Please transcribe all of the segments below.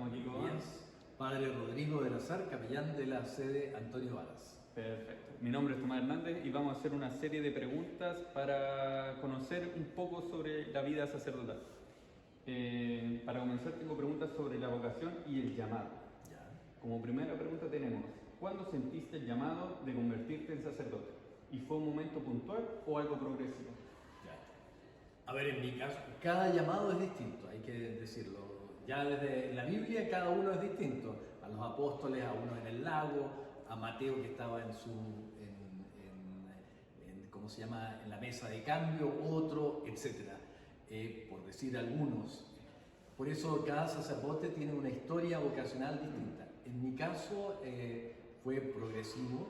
estamos aquí con... Padre Rodrigo de la Sar, capellán de la sede Antonio Varas. Perfecto. Mi nombre es Tomás Hernández y vamos a hacer una serie de preguntas para conocer un poco sobre la vida sacerdotal. Para comenzar tengo preguntas sobre la vocación y el llamado. Ya. Como primera pregunta tenemos, ¿cuándo sentiste el llamado de convertirte en sacerdote? ¿Y fue un momento puntual o algo progresivo? Ya. A ver, en mi caso, cada llamado es distinto, hay que decirlo. Ya desde la Biblia cada uno es distinto. A los apóstoles, a uno en el lago, a Mateo que estaba en su, ¿cómo se llama?, en la mesa de cambio, otro, etcétera. Por decir algunos. Por eso cada sacerdote tiene una historia vocacional distinta. En mi caso fue progresivo,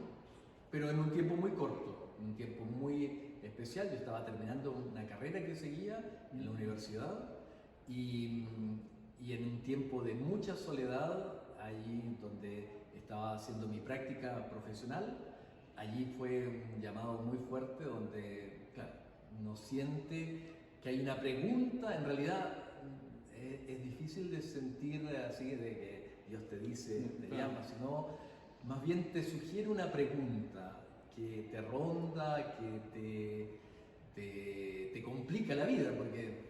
pero en un tiempo muy corto, un tiempo muy especial. Yo estaba terminando una carrera que seguía en la universidad y en un tiempo de mucha soledad, allí donde estaba haciendo mi práctica profesional, allí fue un llamado muy fuerte donde, claro, uno siente que hay una pregunta. En realidad es difícil de sentir así de que Dios te dice, te llama, sino más bien te sugiere una pregunta que te ronda, que te complica la vida, porque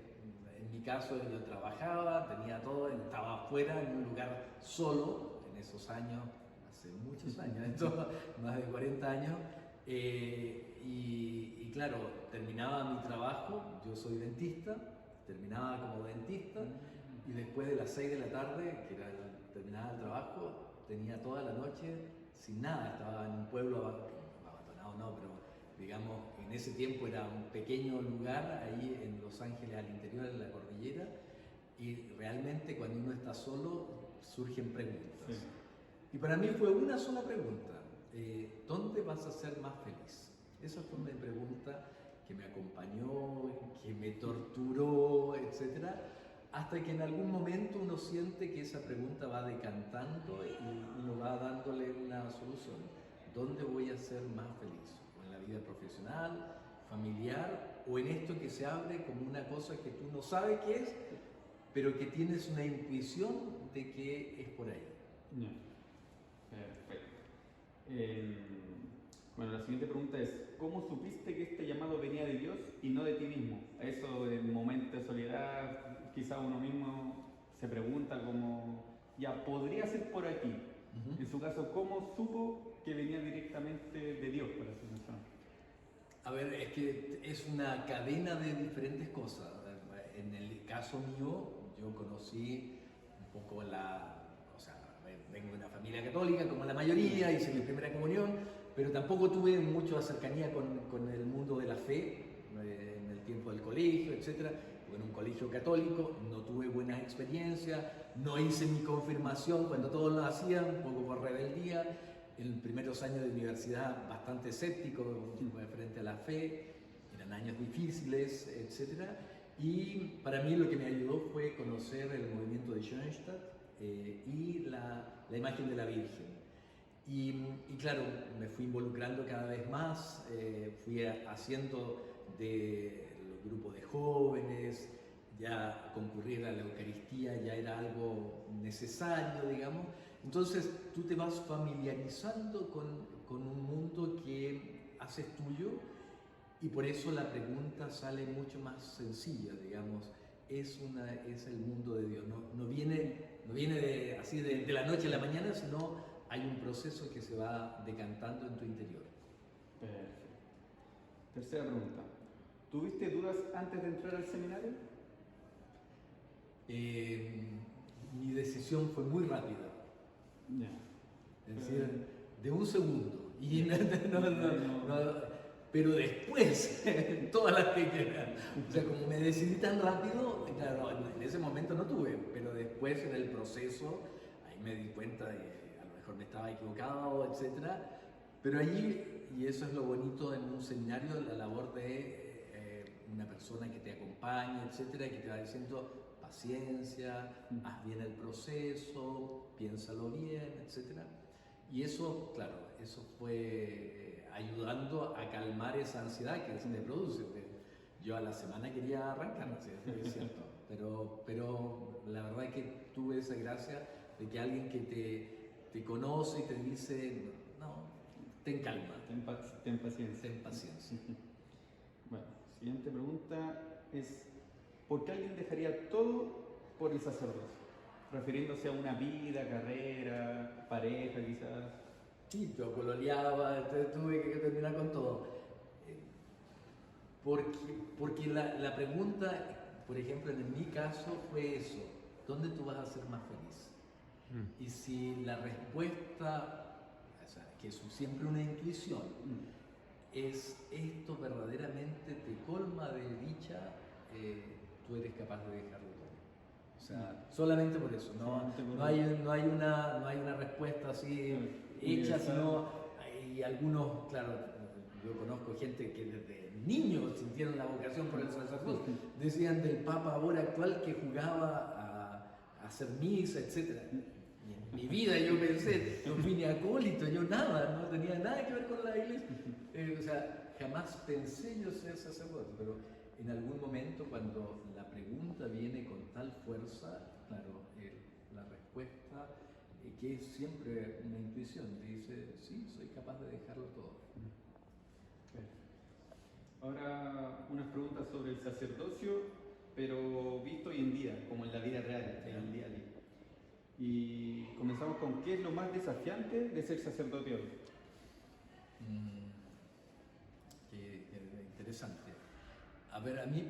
en mi caso yo trabajaba, tenía todo, estaba afuera en un lugar solo en esos años, hace muchos años, más de 40 años, y claro, terminaba mi trabajo, yo soy dentista, terminaba como dentista y después de las 6 de la tarde, que era terminaba el trabajo, tenía toda la noche sin nada, estaba en un pueblo abandonado, no, pero digamos, en ese tiempo era un pequeño lugar ahí en Los Ángeles, al interior de la cordillera, y realmente cuando uno está solo surgen preguntas. Sí. Y para mí fue una sola pregunta, ¿dónde vas a ser más feliz? Esa fue una pregunta que me acompañó, que me torturó, etc. Hasta que en algún momento uno siente que esa pregunta va decantando y uno va dándole una solución. ¿Dónde voy a ser más feliz? En la vida profesional, familiar, o en esto que se abre como una cosa que tú no sabes qué es, pero que tienes una intuición de que es por ahí. Yeah. Perfecto. Bueno, la siguiente pregunta es, ¿cómo supiste que este llamado venía de Dios y no de ti mismo? Eso en momentos de soledad, quizá uno mismo se pregunta como, ya, podría ser por aquí. En su caso, ¿cómo supo que venía directamente de Dios para su persona? A ver, es que es una cadena de diferentes cosas. En el caso mío, yo conocí un poco o sea, vengo de una familia católica como la mayoría, hice mi primera comunión, pero tampoco tuve mucha cercanía con el mundo de la fe en el tiempo del colegio, etc. En un colegio católico no tuve buenas experiencias, no hice mi confirmación cuando todos lo hacían, un poco por rebeldía. En los primeros años de universidad bastante escéptico frente a la fe, eran años difíciles, etc. Y para mí lo que me ayudó fue conocer el movimiento de Schoenstatt y la imagen de la Virgen. Y claro, me fui involucrando cada vez más, fui haciendo de los grupos de jóvenes, ya concurrir a la Eucaristía ya era algo necesario, digamos. Entonces tú te vas familiarizando con un mundo que haces tuyo y por eso la pregunta sale mucho más sencilla, digamos. Es el mundo de Dios, no viene así de la noche a la mañana, sino hay un proceso que se va decantando en tu interior. Perfecto. Tercera pregunta. ¿Tuviste dudas antes de entrar al seminario? Mi decisión fue muy rápida. Yeah. Es decir, de un segundo. Y pero después, todas las que quedan. O sea, como me decidí tan rápido, claro, en ese momento no tuve, pero después en el proceso, ahí me di cuenta de que a lo mejor me estaba equivocado, etc. Pero allí, y eso es lo bonito en un seminario, la labor de una persona que te acompaña, etcétera, que te va diciendo paciencia, haz bien el proceso, piénsalo bien, etcétera. Y eso, claro, eso fue ayudando a calmar esa ansiedad que se te produce. Yo a la semana quería arrancar, ¿sí? Es cierto, pero la verdad es que tuve esa gracia de que alguien que te conoce y te dice, no, ten calma, Ten paciencia. ten paciencia. Bueno, siguiente pregunta es, ¿por qué alguien dejaría todo por el sacerdocio? Refiriéndose a una vida, carrera, pareja quizás. Sí, yo coloreaba, entonces tuve que terminar con todo. Porque la pregunta, por ejemplo, en mi caso fue eso, ¿dónde tú vas a ser más feliz? Y si la respuesta, o sea, que es siempre una intuición, es esto verdaderamente te colma de dicha, tú eres capaz de dejarlo todo. O sea, solamente por eso, no hay una respuesta así hecha, sino hay algunos, claro, yo conozco gente que desde niños sintieron la vocación por el sacerdocio, decían del Papa ahora actual que jugaba a hacer misa, etc. Y en mi vida yo pensé, no fui ni acólito, yo nada, no tenía nada que ver con la iglesia. O sea, jamás pensé yo ser sacerdote, pero en algún momento cuando la pregunta viene con tal fuerza, claro, la respuesta, que es siempre una intuición, dice, sí, soy capaz de dejarlo todo. Ahora unas preguntas sobre el sacerdocio, pero visto hoy en día, como en la vida real, en el día a día. Y comenzamos con ¿qué es lo más desafiante de ser sacerdote hoy? Qué interesante. A ver, a mí,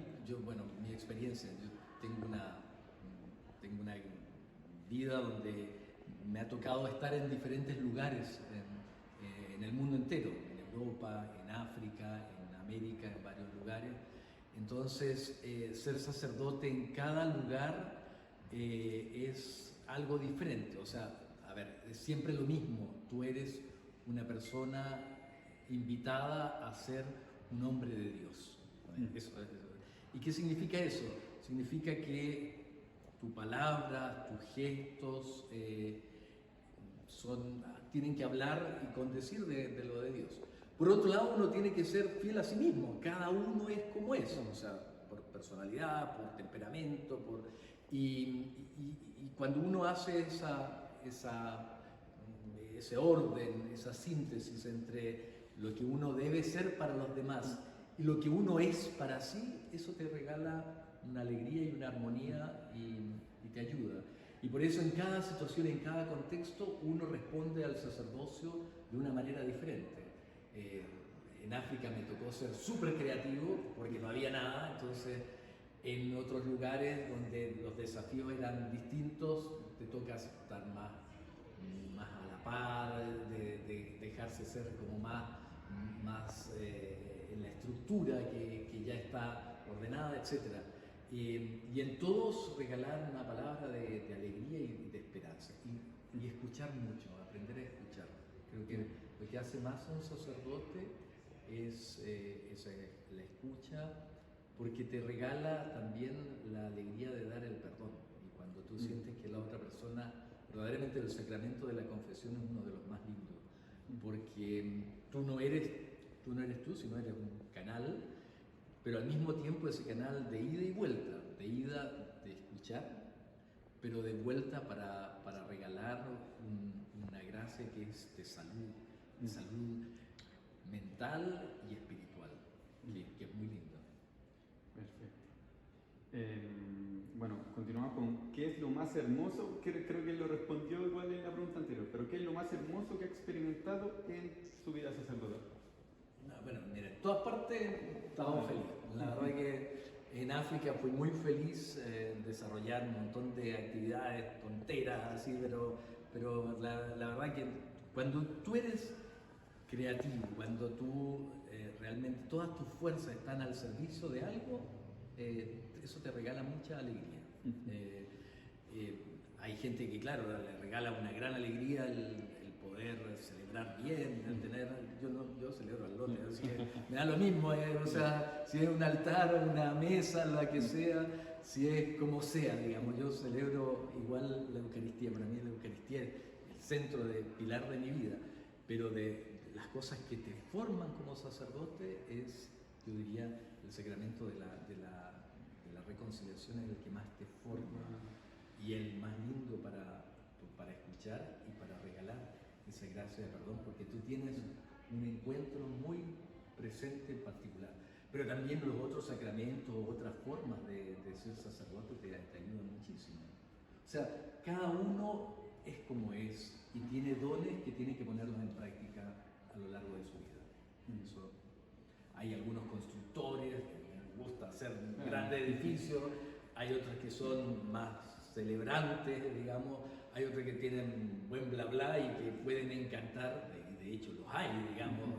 mi experiencia, yo tengo una vida donde me ha tocado estar en diferentes lugares en el mundo entero, en Europa, en África, en América, en varios lugares. Entonces, ser sacerdote en cada lugar es algo diferente. O sea, a ver, es siempre lo mismo. Tú eres una persona invitada a ser un hombre de Dios. Eso. ¿Y qué significa eso? Significa que tu palabra, tus gestos tienen que hablar y condecir de lo de Dios. Por otro lado, uno tiene que ser fiel a sí mismo. Cada uno es como es, o sea, por personalidad, por temperamento, y cuando uno hace ese orden, esa síntesis entre lo que uno debe ser para los demás y lo que uno es para sí, eso te regala una alegría y una armonía y te ayuda. Y por eso en cada situación, en cada contexto, uno responde al sacerdocio de una manera diferente. En África me tocó ser súper creativo porque no había nada, entonces en otros lugares donde los desafíos eran distintos, te toca estar más a la par, de dejarse ser como más en la estructura que ya está ordenada, etc. Y en todos regalar una palabra de alegría y de esperanza. Y escuchar mucho, aprender a escuchar. Creo que lo que hace más a un sacerdote es la escucha, porque te regala también la alegría de dar el perdón. Y cuando tú sientes que la otra persona, verdaderamente el sacramento de la confesión es uno de los más lindos, porque tú no eres tú, sino eres un canal, pero al mismo tiempo ese canal de ida y vuelta, de ida de escuchar, pero de vuelta para regalar una gracia que es de salud mental y espiritual, que es muy linda. Perfecto. Bueno, continuamos con ¿qué es lo más hermoso? Creo que él lo respondió igual en la pregunta anterior, pero ¿qué es lo más hermoso que ha experimentado en su vida sacerdotal? Bueno, mira, en todas partes estaba feliz. La verdad que en África fui muy feliz desarrollar un montón de actividades tonteras, así, pero la verdad que cuando tú eres creativo, cuando tú realmente todas tus fuerzas están al servicio de algo, eso te regala mucha alegría. Hay gente que, claro, le regala una gran alegría el poder celebrar bien, el tener, yo celebro al lote, así que me da lo mismo, o sea, si es un altar, una mesa, la que sea, si es como sea, digamos, yo celebro igual la Eucaristía. Para mí la Eucaristía es el centro, pilar de mi vida, pero de las cosas que te forman como sacerdote es, yo diría, el sacramento de la reconciliación es el que más te forma y el más lindo para escuchar y para regalar esa gracia de perdón, porque tú tienes un encuentro muy presente en particular. Pero también los otros sacramentos, otras formas de ser sacerdote te ayudan muchísimo. O sea, cada uno es como es y tiene dones que tiene que ponerlos en práctica a lo largo de su vida. Eso, hay algunos constructores que les gusta hacer grandes edificios, hay otros que son más celebrantes, digamos, hay otros que tienen buen bla bla y que pueden encantar, y de hecho los hay, digamos.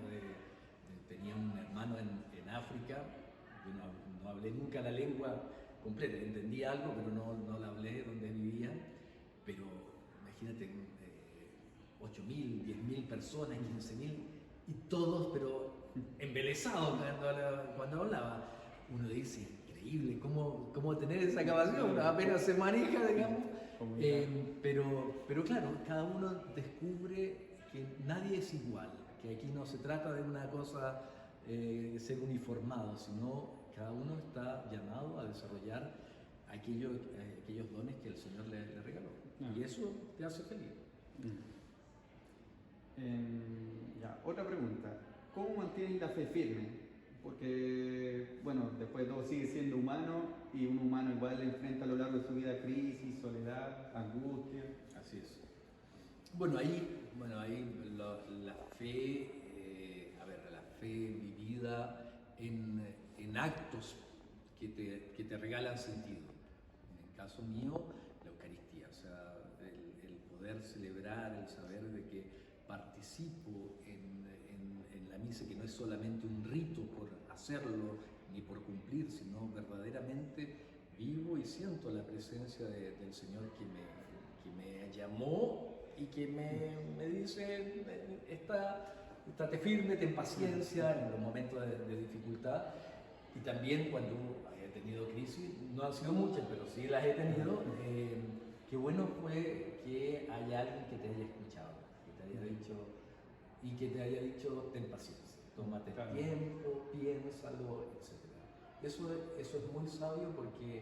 Tenía un hermano en África, yo no hablé nunca la lengua completa, entendía algo, pero no la hablé donde vivía, pero imagínate, 8.000, 10.000 personas, 15.000, y todos, pero embelesados cuando hablaba. Uno dice, increíble, ¿cómo tener esa capacidad? Apenas se maneja, digamos, pero claro, cada uno descubre que nadie es igual, que aquí no se trata de una cosa ser uniformado, sino cada uno está llamado a desarrollar aquellos dones que el Señor le regaló. Y eso te hace feliz. Ya, otra pregunta. ¿Cómo mantienes la fe firme? Porque, bueno, después de todo sigue siendo humano y un humano igual enfrenta a lo largo de su vida crisis, soledad, angustia. Así es. Bueno, ahí la fe, la fe vivida en actos que te regalan sentido. En el caso mío, la Eucaristía, o sea, el poder celebrar, el saber de que participo en la misa, que no es solamente un rito por hacerlo ni por cumplir, sino verdaderamente vivo y siento la presencia del Señor que me llamó y que me dice, estate firme, ten paciencia en los momentos de dificultad. Y también cuando he tenido crisis, no han sido muchas, pero sí las he tenido, qué bueno fue que haya alguien que te haya escuchado, que te haya dicho, y que te haya dicho, ten paciencia, tómate tiempo, piénsalo, etc. Eso es muy sabio, porque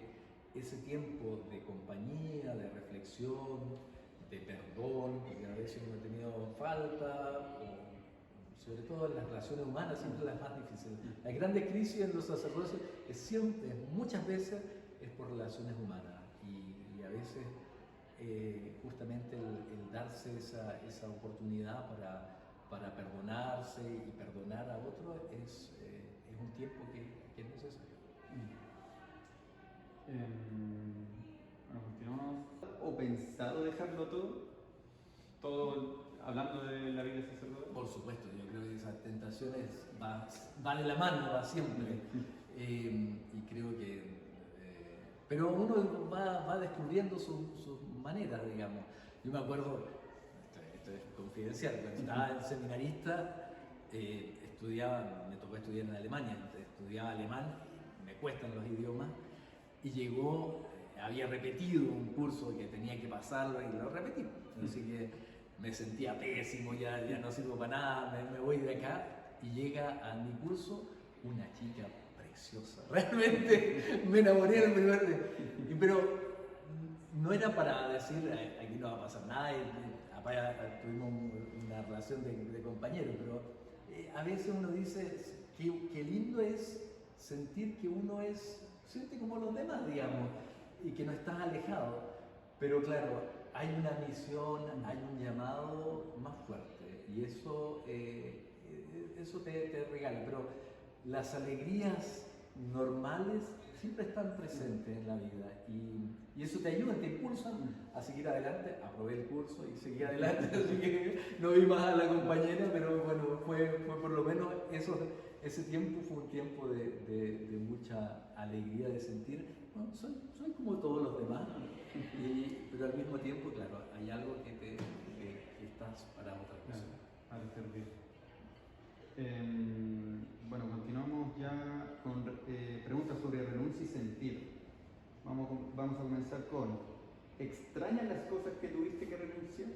ese tiempo de compañía, de reflexión, de perdón, porque a veces uno ha tenido falta, sobre todo en las relaciones humanas, siempre las más difíciles. La grande crisis en los sacerdocios muchas veces es por relaciones humanas, y a veces justamente el darse esa oportunidad para perdonarse y perdonar a otro es un tiempo que es necesario. Bueno, continuamos. ¿O pensado dejarlo todo hablando de la vida de sacerdote? Por supuesto, yo creo que esas tentaciones van de la mano, va siempre. Y creo que... pero uno va descubriendo sus maneras, digamos. Yo me acuerdo, esto es confidencial, cuando estaba en seminarista, me tocó estudiar en Alemania, estudiaba alemán, me cuestan los idiomas, y llegó, había repetido un curso que tenía que pasarlo y lo repetí. Así que me sentía pésimo, ya no sirvo para nada, me voy de acá, y llega a mi curso una chica preciosa. Realmente me enamoré el primer día. Pero no era para decir, aquí no va a pasar nada, tuvimos una relación de compañeros, pero a veces uno dice qué lindo es sentir que uno siente como los demás, digamos, y que no estás alejado. Pero claro, hay una misión, hay un llamado más fuerte, y eso te regala. Pero las alegrías normales siempre están presentes en la vida, y eso te ayuda, te impulsa a seguir adelante. Aprobé el curso y seguí adelante, así que no vi más a la compañera, pero bueno, fue por lo menos ese tiempo fue un tiempo de mucha alegría, de sentir, bueno, soy como todos los demás, pero al mismo tiempo, claro, hay algo que estás para otra cosa. Para servir. Bueno, continuamos ya con preguntas sobre renuncia y sentir. Vamos a comenzar con: ¿extrañas las cosas que tuviste que renunciar?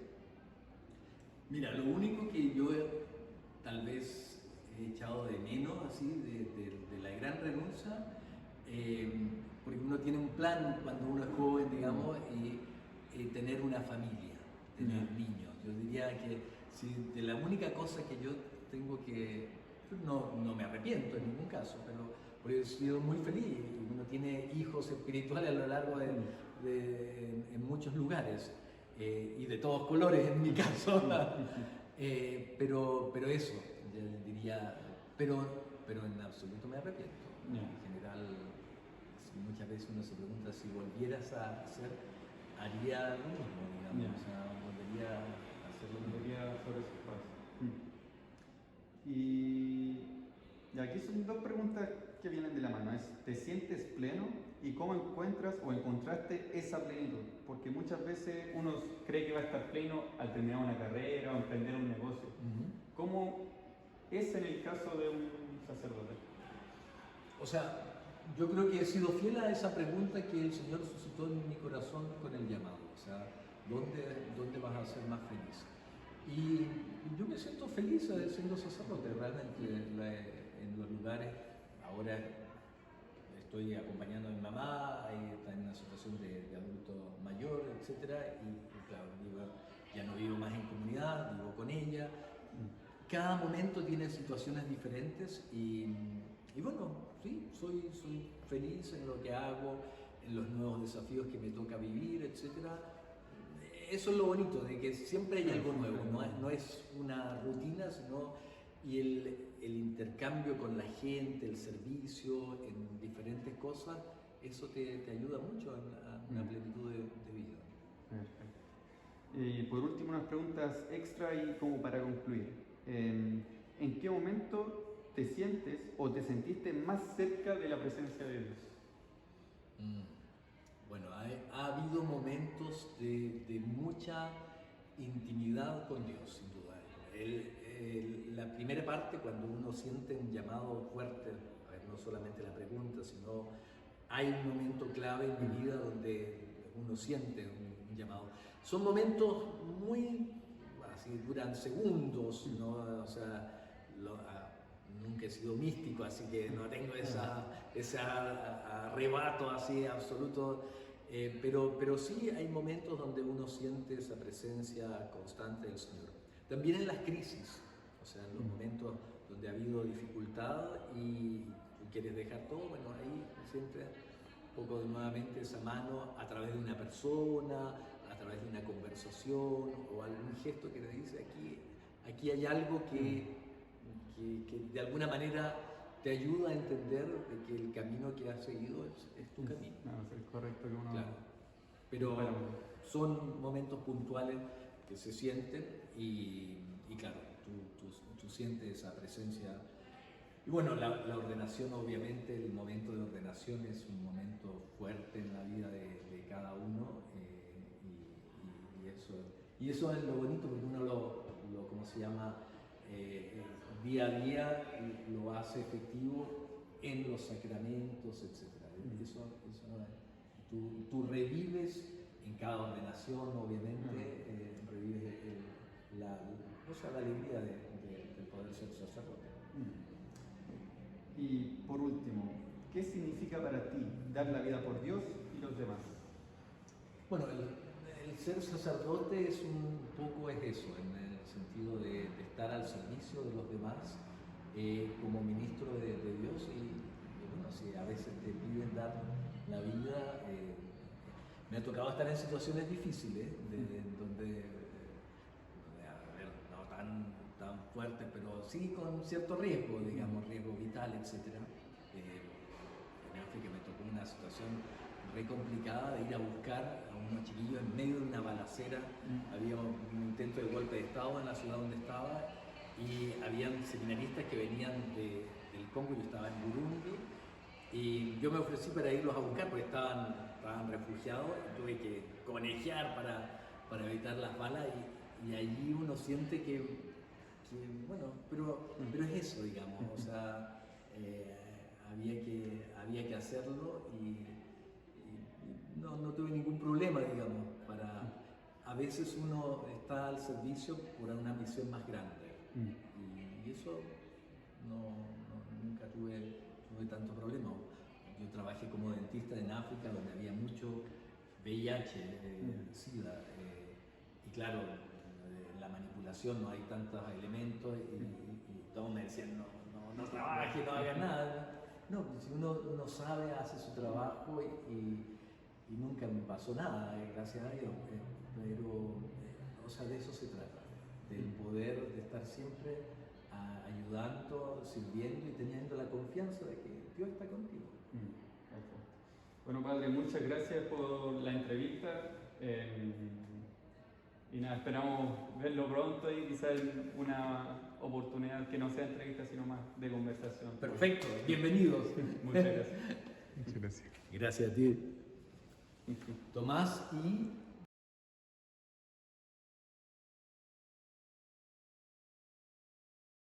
Mira, lo único que yo tal vez he echado de menos, así, de la gran renuncia, porque uno tiene un plan cuando uno es joven, digamos, y tener una familia. tener niños. Yo diría que si de la única cosa que yo tengo que, no me arrepiento en ningún caso, pero porque he sido muy feliz. Uno tiene hijos espirituales a lo largo en muchos lugares y de todos colores en mi caso. Pero eso, yo diría, pero en absoluto me arrepiento. En general, muchas veces uno se pregunta si volvieras a hacer, haría lo mismo, digamos, o sea, volvería a hacer lo mismo. Volvería sobre sus pasos. Y aquí son dos preguntas que vienen de la mano. ¿Te sientes pleno? ¿Y cómo encuentras o encontraste esa plenitud? Porque muchas veces uno cree que va a estar pleno al terminar una carrera o emprender un negocio. ¿Cómo es en el caso de un sacerdote? O sea, yo creo que he sido fiel a esa pregunta que el Señor suscitó en mi corazón con el llamado. O sea, ¿dónde vas a ser más feliz? Y yo me siento feliz siendo sacerdote, realmente en los lugares. Ahora estoy acompañando a mi mamá, está en una situación de adulto mayor, etc. Y claro, ya no vivo más en comunidad, vivo con ella. Cada momento tiene situaciones diferentes y bueno, sí, soy feliz en lo que hago, en los nuevos desafíos que me toca vivir, etc. Eso es lo bonito, de que siempre hay algo nuevo, no es una rutina, sino y el intercambio con la gente, el servicio en diferentes cosas, eso te ayuda mucho a una plenitud de vida. Perfecto. Por último, unas preguntas extra y como para concluir. ¿En qué momento te sientes o te sentiste más cerca de la presencia de Dios? Bueno, ha habido momentos de mucha intimidad con Dios, sin duda. La primera parte, cuando uno siente un llamado fuerte, no solamente la pregunta, sino hay un momento clave en mi vida donde uno siente un llamado. Son momentos muy, así, duran segundos, ¿no? O sea, nunca he sido místico, así que no tengo ese arrebato así absoluto, pero sí hay momentos donde uno siente esa presencia constante del Señor. También en las crisis, o sea, en los momentos donde ha habido dificultad y tú quieres dejar todo, bueno, ahí siempre un poco nuevamente esa mano a través de una persona, a través de una conversación o algún gesto que te dice aquí hay algo que de alguna manera te ayuda a entender de que el camino que has seguido es tu camino. No, es el correcto que uno... Claro. Pero son momentos puntuales que se sienten y claro, tú sientes esa presencia. Y bueno, la ordenación, obviamente, el momento de ordenación es un momento fuerte en la vida de cada uno y eso es lo bonito porque uno ¿cómo se llama? Día a día lo hace efectivo en los sacramentos, etc. Tú revives en cada ordenación, obviamente, revives la alegría de poder ser sacerdote. Y por último, ¿qué significa para ti dar la vida por Dios y los demás? Bueno, el ser sacerdote es un poco eso, en el sentido de estar al servicio de los demás como ministro de Dios y bueno, si a veces te piden dar la vida, me ha tocado estar en situaciones difíciles donde no tan fuertes, pero sí con cierto riesgo, digamos, riesgo vital, etc. En África me tocó una situación re complicada de ir a buscar a unos chiquillos en medio de una balacera. Había un intento de golpe de estado en la ciudad donde estaba y habían seminaristas que venían del Congo, yo estaba en Burundi y yo me ofrecí para irlos a buscar porque estaban refugiados y tuve que conejear para evitar las balas y allí uno siente que bueno, pero es eso, digamos, o sea, había que hacerlo y no tuve ningún problema, digamos, a veces uno está al servicio por una misión más grande y eso nunca tuve tanto problema. Yo trabajé como dentista en África donde había mucho VIH, SIDA, y claro, en la manipulación no hay tantos elementos y todos me decían, no trabajes, no hagas nada. No, si uno sabe, hace su trabajo y nunca me pasó nada, gracias a Dios. Pero, o sea, de eso se trata, del poder de estar siempre ayudando, sirviendo y teniendo la confianza de que Dios está contigo. Perfecto. Bueno, Padre, muchas gracias por la entrevista. Y nada, esperamos verlo pronto y quizás en una oportunidad que no sea entrevista, sino más de conversación. Perfecto, bienvenidos. Muchas gracias. Muchas gracias. Gracias a ti. Tomás y